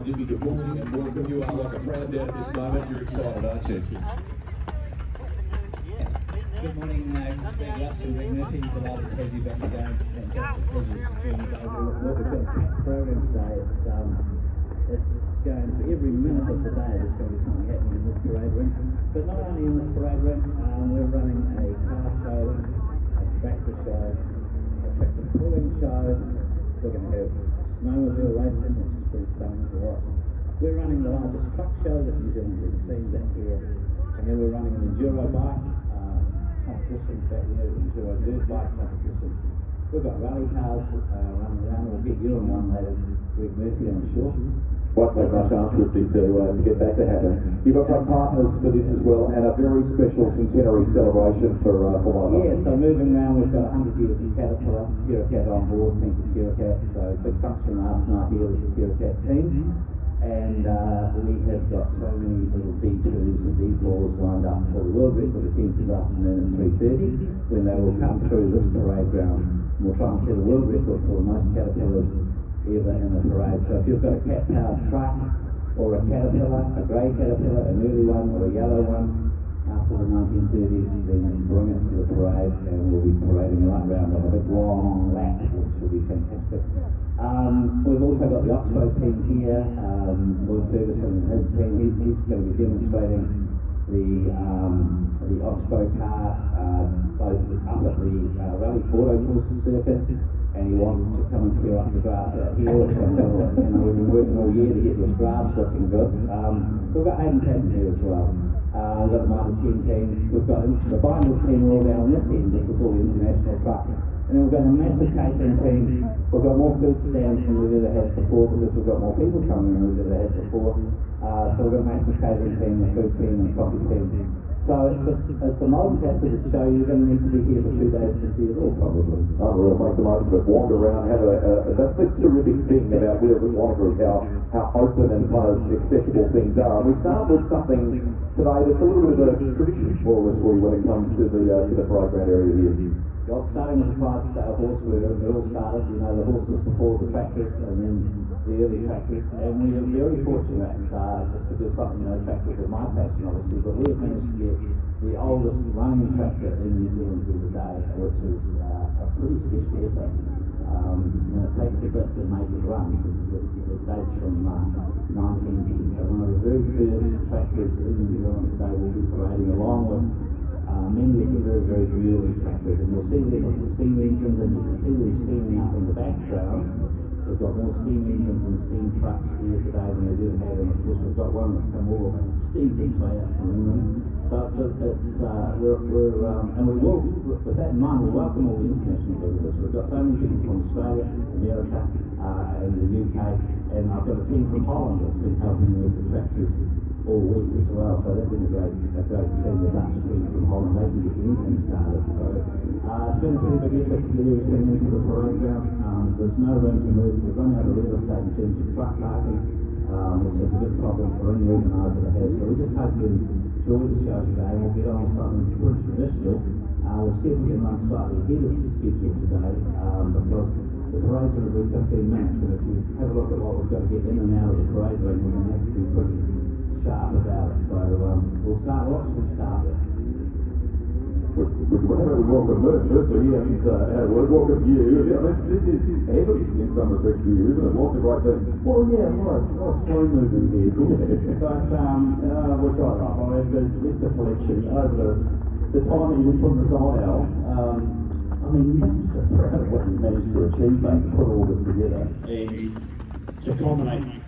Jimmy, good morning and welcome. You are like a friend at this moment. You're excited, aren't you? Good morning, Greg Russell, Rick Murphy. Delighted to have you back again. Fantastic pleasure to join you today. We've got a packed program today. It's going to be every minute of the day. There's going to be something happening in this parade ring. But not only in this parade ring, we're running a car show, a tractor show, a tractor pulling show. We're going to have snowmobile racing, which is pretty stunning to watch. We're running the largest truck show that New Zealand's ever seen back here. And then we're running an enduro bike competition back there, enduro dirt bike competition. We've got rally cars running around. We'll get you on one later, Greg Murphy, I'm sure. Won't take much altruistic to get that to happen. You've got great partners for this as well, and a very special centenary celebration for one of them. Yeah, so moving around, we've got 100 years of Caterpillar, Tiracat on board, thank you Tiracat. So big function last night here with the Tiracat team. And we have got so many little D2s and D4s lined up for the world record attempt this afternoon at 3:30 when they will come through this parade ground. And we'll try and set a world record for the most Caterpillars ever in a parade. So if you've got a cat-powered truck or a Caterpillar, a grey Caterpillar, an early one or a yellow one after the 1930s, then bring it to the parade and we'll be parading right round on a big long lap, which will be fantastic. We've also got the Oxbow team here, Lloyd Ferguson and his team. He's going to be demonstrating the Oxbow car both up at the Rally Autocourse circuit, and he wants to come and clear up the grass out here, which I know, we've been working all year to get this grass looking good. We've got Hayden Patton here as well. We've got the Marty 10 team. We've got the Binders team all down on this end. This is all the international trucks. And then we've got a massive catering team. We've got more food stands than we've ever had before because we've got more people coming than we've ever had before. So we've got a massive catering team, a food team and a coffee team. So it's a multifaceted show. You're going to need to be here for 2 days to see it all, probably. Oh, we'll make the most of it, wander around, have that's the terrific thing about Wheels at Wanaka is how open and kind of accessible things are. And we start with something today that's a little bit of a tradition, more or less, for you when it comes to the parade ground area here. Well, starting with the Clydesdale horse, we all started, the horses before the tractors and then the early tractors. And we are very fortunate, just to do something, tractors are my passion obviously, but we have managed to get the oldest running tractor in New Zealand to today, which is a pretty special effort. It takes a bit to make it run because it dates from 1910. So one of the very first tractors in New Zealand today will be parading along with many of the very, very early tractors, and you'll see there with the steam engines, and you can see them steaming up in the background. We've got more steam engines and steam trucks here today than we've ever had, and of course we've got one that's come all steam this way up from England. So and we will, with that in mind, we'll welcome all the international visitors. We've got so many people from Australia, America, and the UK, and I've got a team from Holland that's been helping me with the tractors all week as well, so they've been a great team, the Dutch team from Holland. They can get anything started. So it's been a pretty big effort to get everything into the parade ground. There's no room to move. We've run out of real estate in terms of truck parking, which is a big problem for any organiser to have. So we just hope you enjoy the show today, and we'll get on with something pretty traditional. We'll see if we can run slightly ahead of the schedule today, because the parade's going to be 15 minutes, and if you have a look at what we've got to get in and out of the parade ring, we're going to have to be pretty sharp about it. So we'll start. What should we start with? We'd welcome Merv. Firstly, he hasn't had a word. Welcome to you. I mean, this is heavy in some respects for you, isn't it? Lots of great things. Well, yeah, right. Slow moving vehicles. But which I love. I mean, the Vista collection over the time that you've been putting this on out. I mean, you must be so proud of what you've managed to achieve, mate, to put all this together. And to culminate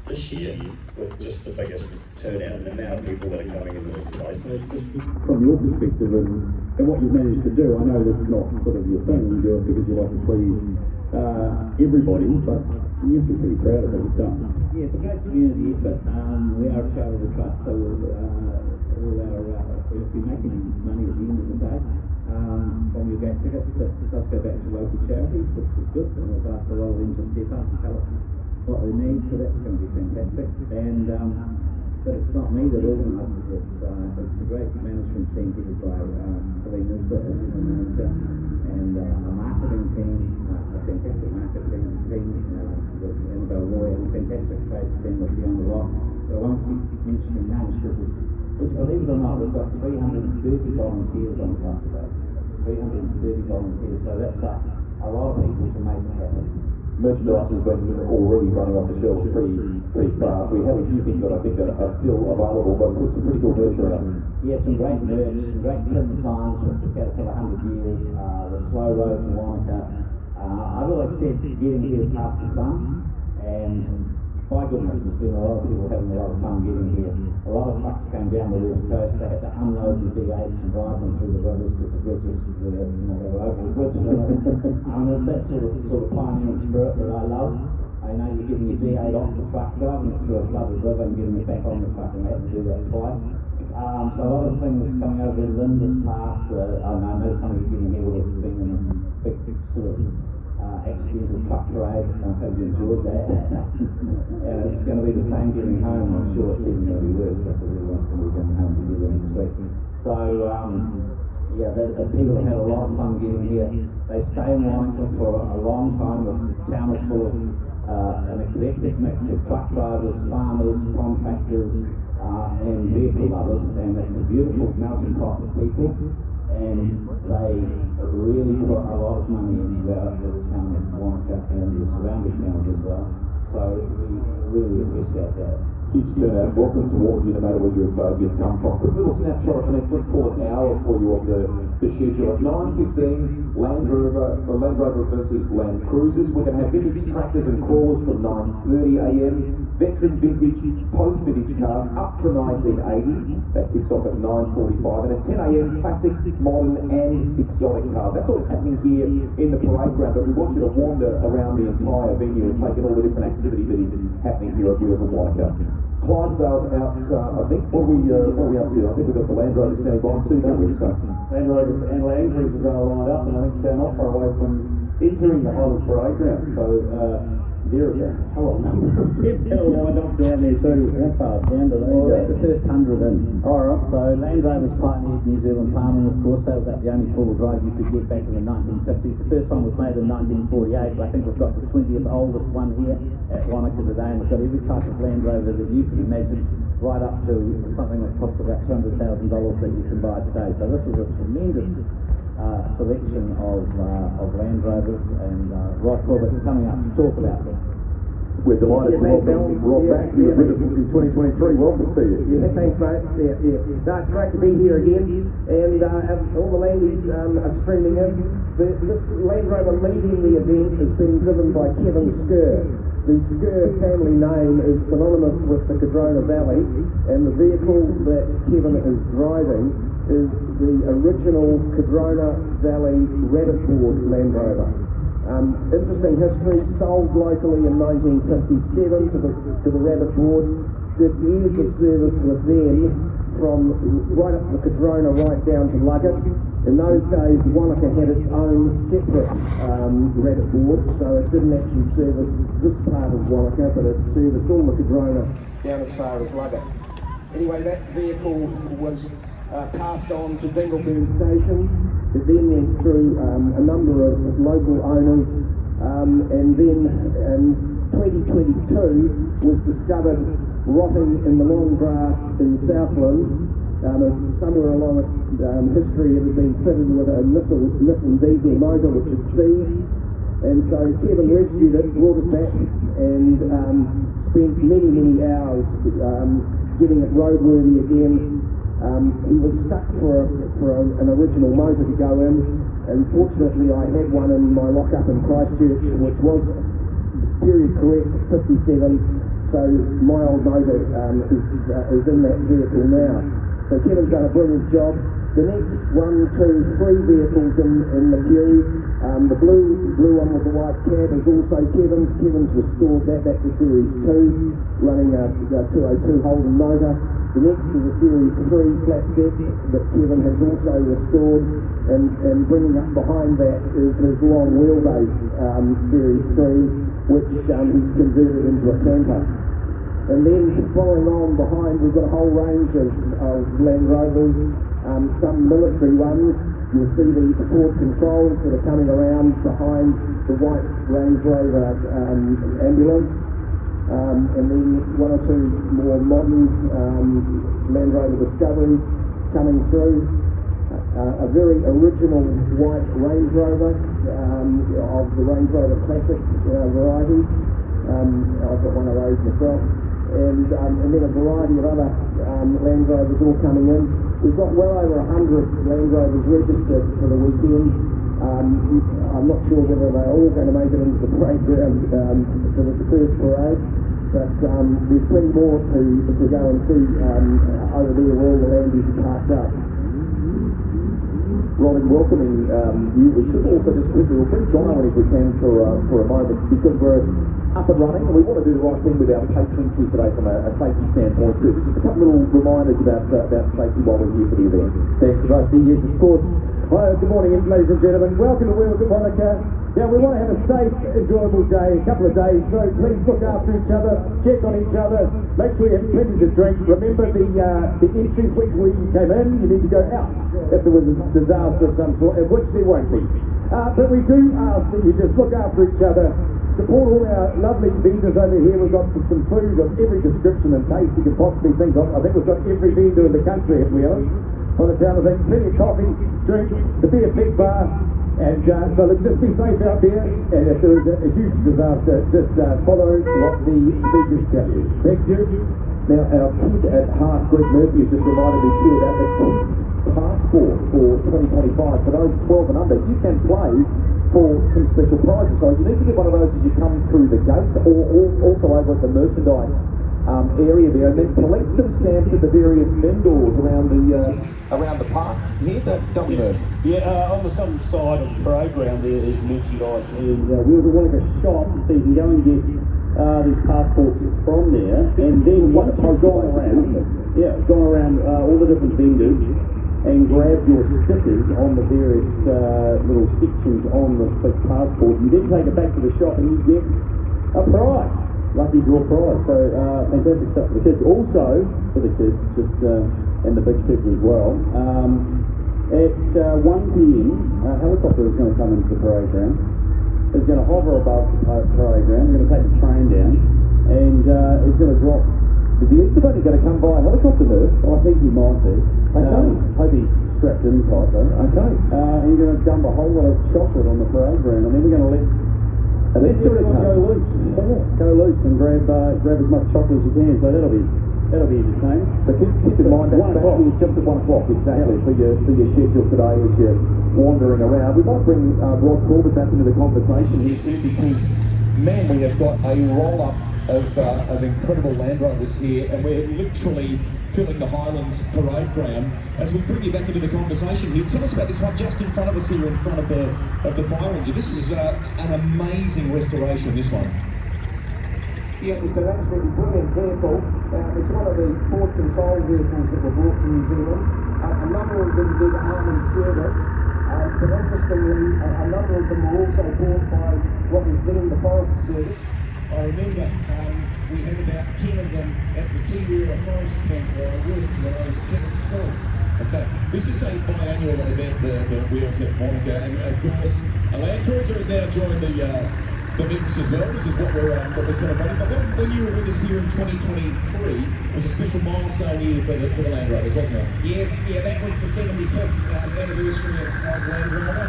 this year with just the biggest turnout and the amount of people that are coming into this place. So just from your perspective and what you've managed to do, I know that's not sort of your thing, you do it because you like to please everybody, but you must be pretty proud of what you've done. Yeah, it's a great community effort. We are a charitable trust, so if we make any money at the end of the day from your gate tickets, it does go back to local charities, which is good, and we've asked a lot of them to step up and tell us what they need, so that's going to be fantastic. And but it's not me that organises it. It's a great management team headed by Billy Nisbet as general manager, and a marketing team, a fantastic marketing team with Annabelle Roy, and a fantastic trades team with Fiona Locke. But I won't keep mentioning names because, believe it or not, we've got 330 volunteers on site today. 330 volunteers, so that's a lot of people to make it happen. Merchandise has been already running off the shelves pretty fast. We have a few things that I think are still available, but put some pretty cool merch around. Yeah, some great merch, some great tin signs with the Caterpillar 100 years, the slow road to Wanaka. I've always said getting here is half the fun, and by goodness, there's been a lot of people having a lot of fun getting here. A lot of trucks came down the west coast, they had to unload the D8s and drive them through the rivers because the bridges, they were over the bridge. It's that sort of pioneering spirit that I love. I know you're getting your D8 off the truck, driving it through a flooded river and getting it back on the truck, and they had to do that twice. So a lot of things coming over in Linda's past. I know some of you getting here would have been in a big sort of accidental truck parade. I hope you enjoyed that. And it's going to be the same getting home. I'm sure it's even going to be worse because everyone's going to be getting home together next week. So, the people have had a lot of fun getting here. They stay in Wanaka for a long time. The town is full of an eclectic mix of truck drivers, farmers, contractors, and vehicle lovers. And it's a beautiful melting pot of people. And they really put a lot of money into the town of Wanaka and the surrounding towns as well. So we really appreciate that. Huge turnout. Welcome to all of you, no matter where you've come from. Quick little snapshot of the next, let's call it an hour for you of the schedule. At 9:15, Land Rover versus Land Cruisers. We're going to have vintage tractors and crawlers from 9:30 a.m. Veteran vintage, post-vintage cars up to 1980. That kicks off at 9:45. And at 10 a.m, classic, modern and exotic cars. That's all happening here in the parade ground, but we want you to wander around the entire venue and take in all the different activity that is happening here at Wheels of Wanaka. Clydesdale's out, I think, what are we up to? I think we've got the Land Rover standing by too, don't we? Land Rovers and Land Cruisers are lined up, and I think not far away from entering the Highlands Parade ground. So there is a hell of a number of people lined up down there too. How far down do they go? That's the first 100 in. Alright. So Land Rover's pioneered New Zealand farming, of course. That was the only four-wheel drive you could get back in the 1950s. The first one was made in 1948, but I think we've got the 20th oldest one here at Wanaka today, and we've got every type of Land Rover that you can imagine, right up to something that costs about $200,000 that you can buy today. So this is a tremendous selection of Land Rovers, and Rod Corbett's coming up to talk about them. We're delighted to welcome Rob back. He was with us in 2023. Welcome to you. Yeah, thanks, mate. Yeah. No, it's great to be here again, and all the landies are streaming in. This Land Rover leading the event is being driven by Kevin Skur. The Skur family name is synonymous with the Cardrona Valley, and the vehicle that Kevin is driving is the original Cardrona Valley Rabbit Board Land Rover. Interesting history, sold locally in 1957 to the Rabbit Board, did years of service with them from right up the Cardrona right down to Luggett. In those days, Wanaka had its own separate Rabbit Board, so it didn't actually service this part of Wanaka, but it serviced all the Cardrona down as far as Luggett. Anyway, that vehicle was passed on to Dingleburn Station. It then went through a number of local owners, and then in 2022 was discovered rotting in the long grass in Southland. Somewhere along its history it had been fitted with a Nissan diesel motor which it seized, and so Kevin rescued it, brought it back, and spent many hours getting it roadworthy again. He was stuck for an original motor to go in, and fortunately I had one in my lockup in Christchurch, which was period correct 57, so my old motor is in that vehicle now. So Kevin's done a brilliant job. The next 1, 2, 3 vehicles in the queue, the blue one with the white cab is also Kevin's. Kevin's restored that. That's a Series 2 running a 202 Holden motor. The next is a Series 3 flat deck that Kevin has also restored, and bringing up behind that is his long wheelbase Series 3, which he's converted into a camper. And then following on behind, we've got a whole range of Land Rovers, some military ones. You'll see these Ford controls that are coming around behind the white Range Rover ambulance. And then one or two more modern Land Rover Discoveries coming through. A very original white Range Rover of the Range Rover Classic variety. I've got one of those myself. And then a variety of other Land Rovers all coming in. We've got well over 100 Land Rovers registered for the weekend. I'm not sure whether they're all going to make it into the parade ground for this first parade, but there's plenty more to go and see over there where all the Landies are parked up. Robin, welcoming you. We should also just quickly, we'll bring John on if we can for a moment, because we're up and running and we want to do the right thing with our patrons here today from a safety standpoint too. So just a couple little reminders about safety while we're here for the event. Thanks, Rusty. Yes, of course. Hi, good morning, ladies and gentlemen. Welcome to Wheels at Monica. Now, we want to have a safe, enjoyable day, a couple of days, so please look after each other, check on each other, make sure you have plenty to drink. Remember the entries which we came in, you need to go out if there was a disaster of some sort, which there won't be. But we do ask that you just look after each other, support all our lovely vendors over here. We've got some food of every description and taste you can possibly think of. I think we've got every vendor in the country, if we are. On the sound of things, plenty of coffee, drinks, the Beer Big Bar, and so let's just be safe out there, and if there is a huge disaster, just follow what the speakers tell you. Thank you. Now, our kid at heart, Greg Murphy, has just reminded me too about the kids' passport for 2025. For those 12 and under, you can play for some special prizes. So you need to get one of those as you come through the gate, or also over at the merchandise area there, and then collect some stamps at the various vendors around the park here, don't we, Murph? Yeah, on the southern side of the parade ground there is merchandise, and Wheels at Monica shop, so you can go and get these passports from there, and then once you've gone around all the different vendors and grabbed your stickers on the various little sections on this big passport, you then take it back to the shop and you get a prize. Lucky draw prize. So fantastic stuff for the kids. Also for the kids, and the big kids as well. At 1 p.m, a helicopter is going to come into the parade ground. It's going to hover above the parade ground. We're going to take the train down, and it's going to drop. Is the Easter Bunny going to come by a helicopter, Murph? I think he might be. Okay. Hope he's strapped in tight though. Okay. And you're going to dump a whole lot of chocolate on the parade ground, and then we're going to let everyone go loose. Go loose and grab as much chocolate as you can. So that'll be entertaining. So keep in mind that's back here just at 1 o'clock exactly for your schedule today as you're wandering around. We might bring Rod Corbett back into the conversation here too, because man, we have got a roll up of incredible Land Rovers here, and we're literally filling the Highlands parade ground. As we bring you back into the conversation here, tell us about this one just in front of us here, in front of the fire engine. This is an amazing restoration, this one. Yeah, it's an absolutely brilliant vehicle. It's one of the Ford control vehicles that were brought to New Zealand. A number of them did army service, but interestingly, a number of them were also bought by what was then the Forest Service. I remember we had about 10 of them at the Tiwira Forest Camp where I worked when I was a kid at school. Okay, this is a biannual event, the Wheels at Monica, and of course a Land Cruiser has now joined the mix as well, which is what we're celebrating. But when you were with us here in 2023, it was a special milestone year for the Land Rovers, wasn't it? Yes, yeah, that was the 75th anniversary of Land Rover.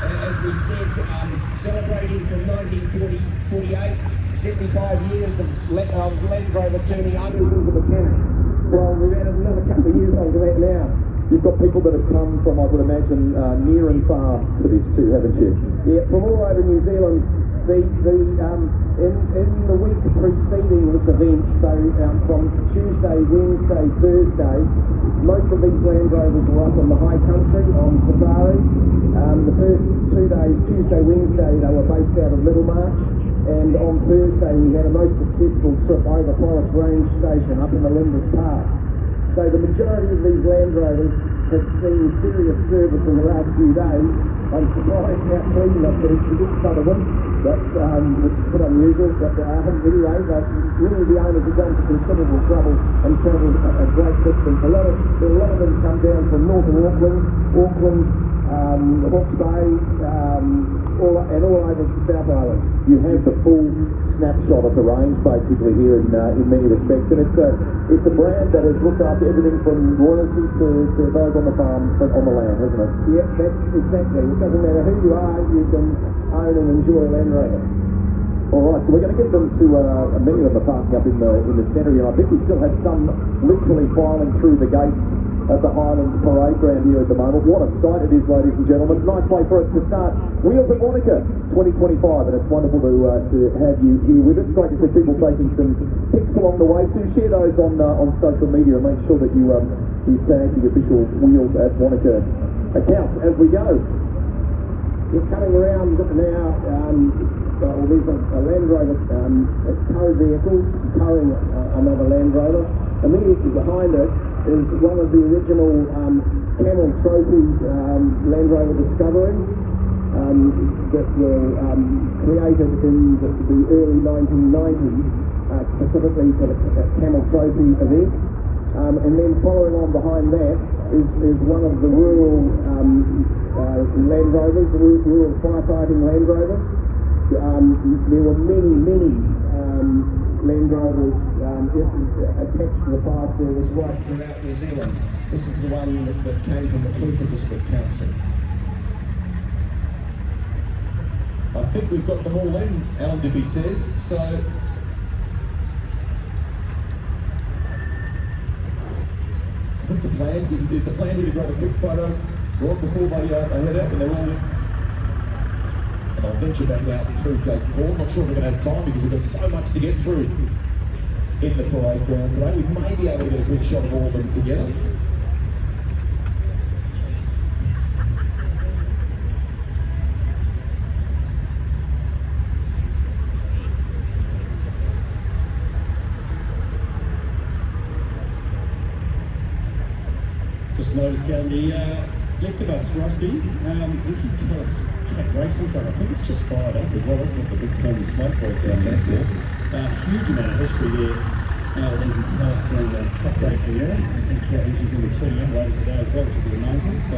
And as we said, celebrating from 1948, 75 years of Land Rover turning owners into mechanics. Well, we've added another couple of years onto that now. You've got people that have come from, I would imagine, near and far for this too, haven't you? Yeah, from all over New Zealand. In the week preceding this event, so from Tuesday, Wednesday, Thursday, most of these Land Rovers were up in the high country on safari. The first 2 days, Tuesday, Wednesday, they were based out of Middlemarch, and on Thursday we had a most successful trip over Forest Range Station up in the Linders Pass. So the majority of these Land Rovers have seen serious service in the last few days. I'm surprised how clean they've managed to get some of them. but which is a bit unusual. But anyway, really the owners have gone to considerable trouble and travelled a great distance. A lot of them come down from north of Auckland, Hawke's Bay, all over the South Island. You have the full snapshot of the range basically here in many respects, and it's a brand that has looked after everything from royalty to those on the farm, but on the land, hasn't it? Yeah, that's exactly. It doesn't matter who you are, you can own and enjoy a Land Rover. All right, so we're going to get them to, many of them are parking up in the centre here. I think we still have some literally filing through the gates at the Highlands Parade Ground here at the moment. What a sight it is, ladies and gentlemen. Nice way for us to start Wheels at Wanaka 2025, and it's wonderful to have you here with us. Great to see people taking some pics along the way too. Share those on social media and make sure that you tag the official Wheels at Wanaka accounts as we go. You're coming around now, there's a Land Rover tow vehicle towing another Land Rover. Immediately behind it is one of the original Camel Trophy Land Rover discoveries that were created in the early 1990s, specifically for the Camel Trophy events. And then following on behind that is one of the rural Land Rovers, rural firefighting Land Rovers. There were many Land Rovers attached to the fire service right throughout New Zealand. This is the one that came from the Clydesdale District Council. I think we've got them all in, Alan Dibby says, so I think the plan is the plan here to grab a quick photo right before they head out, and they're all in. And I'll venture back out through gate 4. I'm not sure if we're going to have time because we've got so much to get through in the parade ground today. We may be able to get a quick shot of all of them together. Just noticed down the left of us, Rusty, you can tell it's cat racing truck. I think it's just fired up as well, isn't it? The big plume of smoke goes down there. Huge amount of history there. Lincoln Tuck during the truck racing era. I think he's in the 2M later today as well, which will be amazing. So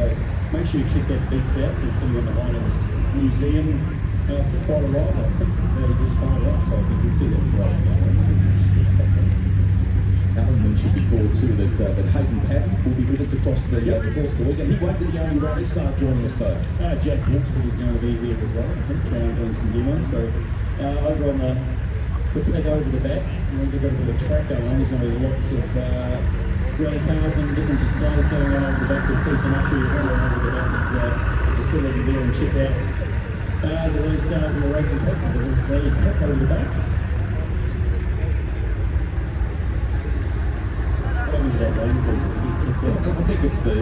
make sure you check that feast out. It's been sitting in the Highlands Museum for quite a while. I think they just fired up, so if you can see that driving out, it's spectacular. Alan mentioned before too that Hayden Patton will be with us across the course of the weekend. He won't be the only rally star joining us though. Jack Wilkesford is going to be here as well, I think, doing some demos. So over on the pit over the back, we've got a bit of track going on. There's going to be lots of rally cars and different displays going on over the back there too. So make sure you head on over the back of the facility there and check out the rally stars and the racing pit, the rally pit over the back. I think it's the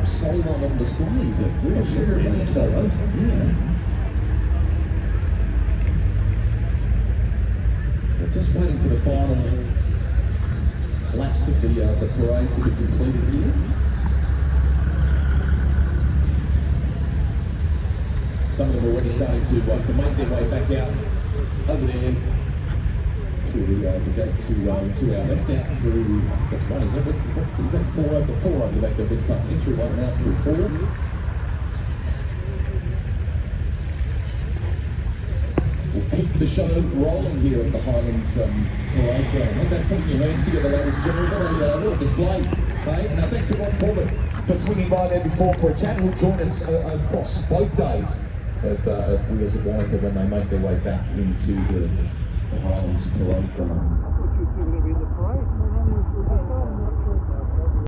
sole one on display, is it? We're not sure it's a Toro. Yeah. So just waiting for the final laps of the parade to be completed here. Some of them already starting to make their way back out over there. The gate to our left out through, that's one, is that 4 over the back of the big park entry, one now through 4. We'll keep the show rolling here at the Highlands Parade Ground. Have that putting your hands together, ladies and gentlemen. What a display. Hey? Now thanks to Ron Corbett for swinging by there before for a chat. He'll join us across both days of Wheels at Wanaka when they make their way back into the Highlands Parade Ground.